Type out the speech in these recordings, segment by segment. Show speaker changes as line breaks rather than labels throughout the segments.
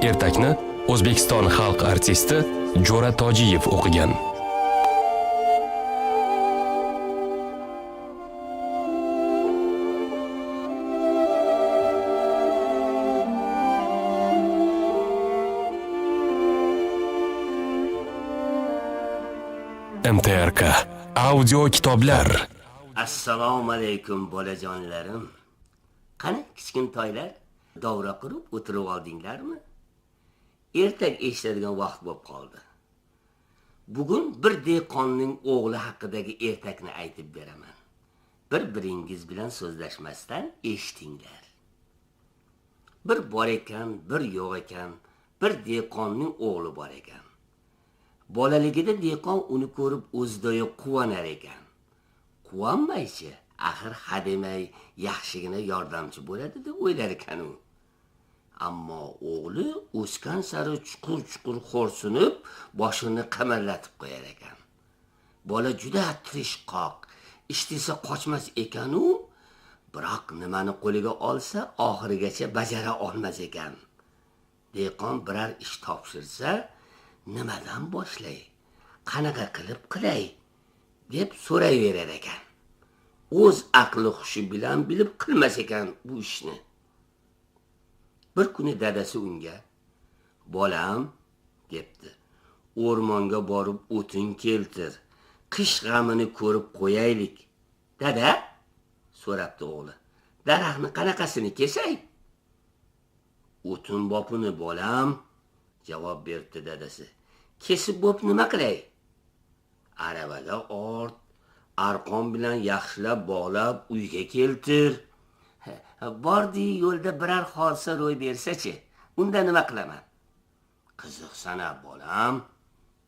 Ertakni O'zbekiston xalq artisti Jo'ra Tojiyev o'qigan. MTRK audio kitoblar.
Assalomu alaykum bolajonlarim. Qani kichkintoylar, davra qurib o'tirib oldinglarmi? Ertak eshitadigan vaqt bo'lib qoldi. Bugun bir dehqonning o'g'li haqidagi ertakni aytib beraman. Bir-biringiz bilan so'zlashmasdan eshitinglar. Bir bor ekan, bir yo'q ekan, bir dehqonning o'g'li bor ekan. Bolaligida dehqon uni ko'rib o'zidoyi quvonar ekan. Quvonmaychi, axir hademay yaxshigina yordamchi bo'ladi deb o'ylar ekan u. Ammo o'g'li o'sgan sari chuqur-chuqur xo'rsinib, boshini qimirlatib qo'yar ekan. Bola juda tirishqoq, ishtisa qochmas ekan u, biroq nimani qo'liga olsa, oxirigacha bajara olmas ekan. Dehqon biror ish topshirsa, nimadan boshlay, qanaqa qilib qilay deb so'rayverar ekan. O'z aqli hushi bilan bilib qilmas ekan bu ishni. Bir kuni dadasi unga, "Bolam," debdi, "o'rmonga borib o'tin keltir. Qish g'amini ko'rib qo'yaylik." "Dada," so'rabdi o'g'li, "daraxtni qanaqasini kesay?" "O'tin bopini, bolam," javob berdi dadasi. "Kesib bo'p nima qilay?" "Aravaga ort, arqon bilan yaxshilab bog'lab uyga keltir. Bordi yo'lda biror hodisa ro'y bersa-chi, unda nima qilaman?" "Qiziqsana bolam,"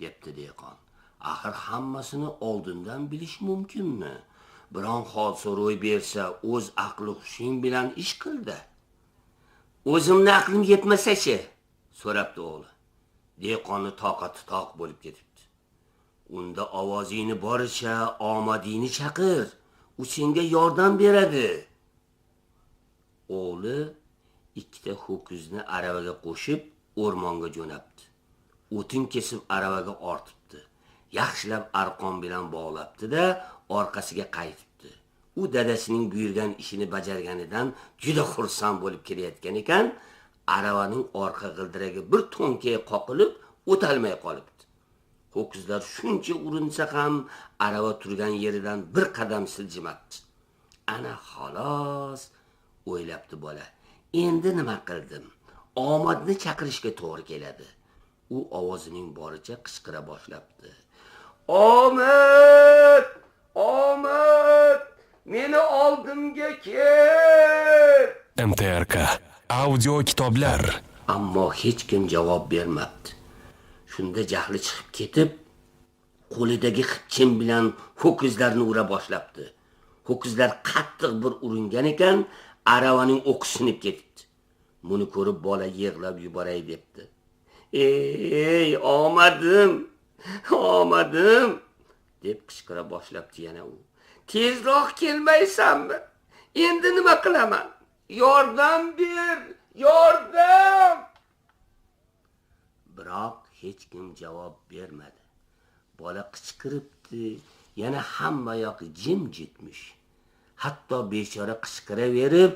debdi dehqon. "Axir hammasini oldindan bilish mumkinmi? Biron hodisa ro'y bersa, o'z aqli hushing bilan ish qildi." "O'zimni aqlim yetmasa-chi?" so'rabdi o'g'li. Dehqonni toqati toq bo'lib ketibdi. "Unda ovozingni boricha omadingni chaqir, u senga yordam beradi." O'g'li ikkita ho'kizni aravaga qo'shib o'rmonga jo'nabdi. O'tin kesib aravaga ortibdi. Yaxshilab arqon bilan bog'labdi-da, orqasiga qaytibdi. U dadasining buyurgan ishini bajarganidan juda xursand bo'lib kelayotgan ekan, aravaning orqa g'ildiragi bir to'nkay qoqilib, o'talmay qolibdi. Ho'kizlar shuncha urinsa ham arava turgan yeridan bir qadam siljimabdi. Ana xolos, o'ylabdi bola. Endi nima qildim? Omadni chaqirishga to'g'ri keladi. U ovozining boricha qichqira boshlabdi. "Omad! Omad! Meni oldimga kel!"
MTRK audio kitoblar.
Ammo hech kim javob bermabdi. Shunda jahli chiqib ketib, qo'lidagi xipchin bilan ho'kizlarni ura boshlabdi. Ho'kizlar qattiq bir uringan ekan, aravaning o'qi sinib ketibdi. Buni ko'rib bola yig'lab yuboray debdi. "Ey, omadim! Omadim!" deb qichqira boshlabdi yana u. "Tezroq kelmaysanmi? Endi nima qilaman? Yordam ber! Yordam!" Biroq hech kim javob bermadi. Bola qichqiribdi, yana hamma yoq jimjitmish. Hatto bechora qichqiraverib,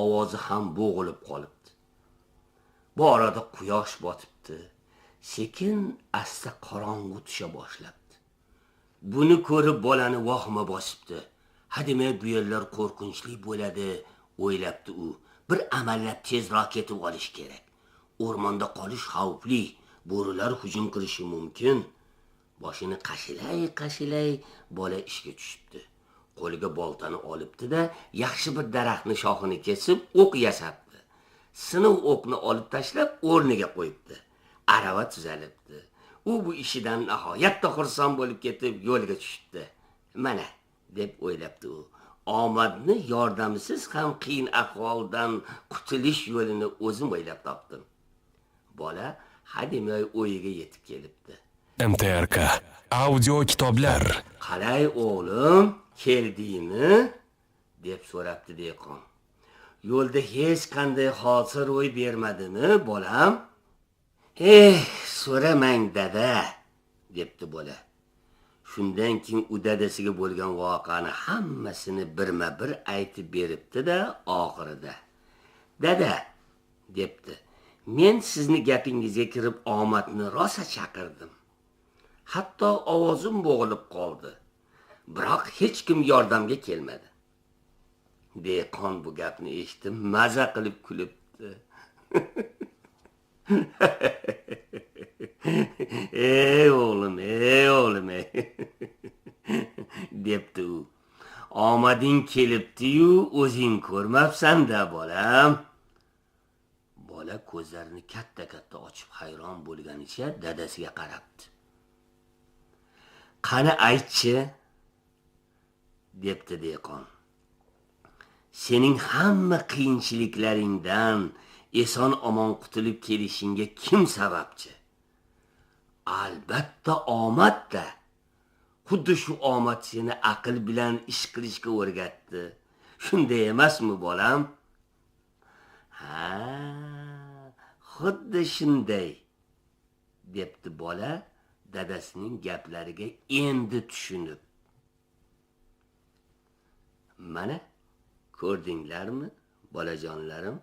ovozi ham bo'g'ilib qolibdi. Bu orada quyosh botibdi. Sekin asta qorong'u tusha boshlabdi. Buni ko'rib bolani vahima bosibdi. Hademay bu yerlar qo'rqinchli bo'ladi, o'ylabdi u. Bir amallab tezroq ketib olish kerak. O'rmonda qolish xavfli, bo'rilar hujum qilishi mumkin. Boshini qashilay bola ishga tushibdi. Qo'liga boltani olibdi-da, yaxshi bir daraxtni shoxini kesib, o'q yasabdi. Sinov o'qni olib tashlab, o'rniga qo'yibdi. Arava tuzalibdi. U bu ishidan nihoyatda xursand bo'lib ketib, yo'lga tushibdi. "Mana," deb o'ylabdi u. "Omadni yordamsiz ham qiyin ahvoldan qutulish yo'lini o'zim o'ylab topdim." Bola hademay o'yiga yetib kelibdi.
MTRK audio kitoblar.
"Qalay o'g'lim, keldingmi?" deb so'rabdi dehqon. "Yo'lda hech qanday hodisa ro'y bermadimi, bolam?" So'ramang dada, debdi bola. Shundan keyin u dadasiga bo'lgan voqeani hammasini birma-bir aytib beribdi-da, oxirida dada, debdi. Men sizni gapingizga kirib omadni rosa chaqirdim. Hatto ovozim bo'g'ilib qoldi. Biroq hech kim yordamga kelmadi. Dehqon bu gapni eshitib maza qilib kulibdi. Ey o'g'lim, debdi u. Omading kelibdi-yu, o'zing ko'rmabsan-da, bolam. Bola ko'zlarini katta-katta ochib hayron bo'lganicha dadasiga qarabdi. Qani aytchi, debdi dehqon. Sening hamma qiyinchiliklaringdan eson omon qutulib kelishingga kim sababchi? Albatta omad-da. Xuddi shu omad seni aql bilan ish qilishga o'rgatdi. Shunday emasmi, bolam? Ha, xuddi shunday, debdi bola dadasining gaplariga endi tushunib. Mana ko'rdinglarmi, bolajonlarim?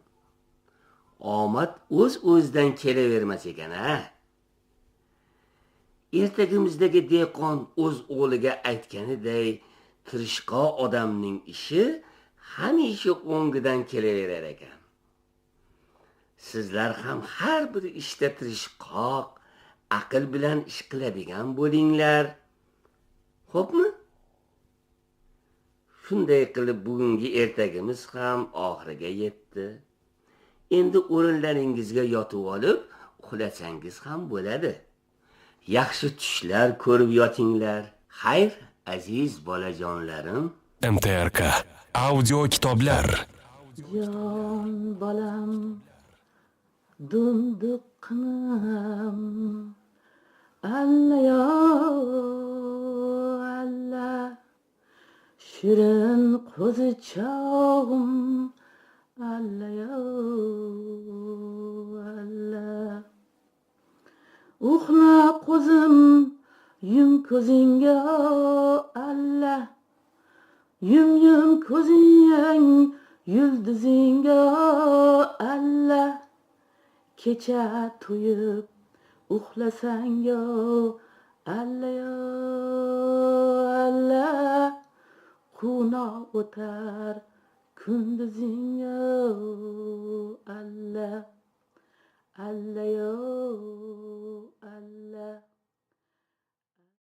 Omad o'z-o'zidan kelavermas ekan, ha? Ertagimizdagi dehqon o'z o'g'liga aytganiday, tirishqoq odamning ishi hamisha o'ngidan kelaverar ekan. Sizlar ham har bir ishda tirishqoq, aql bilan ish qiladigan bo'linglar. Xo'pmi? Shunday qilib bugungi ertagimiz ham oxiriga yetdi. Endi o'rinlaringizga yotib olib, uxlasangiz ham bo'ladi. Yaxshi tushlar ko'rib yotinglar. Xayr, aziz bolajonlarim.
MTRK audio kitoblar.
Jon bolam, dumduqqinam, alla yo alla, shirin qo'zichog'im, alla yo alla. Uxla qo'zim, yum ko'zingga, alla. Yum ko'zing, yulduzingga, alla. Kecha to'yib uxlasang, alla yo alla. Quna o'tar kunduzingga, alla. Alla yo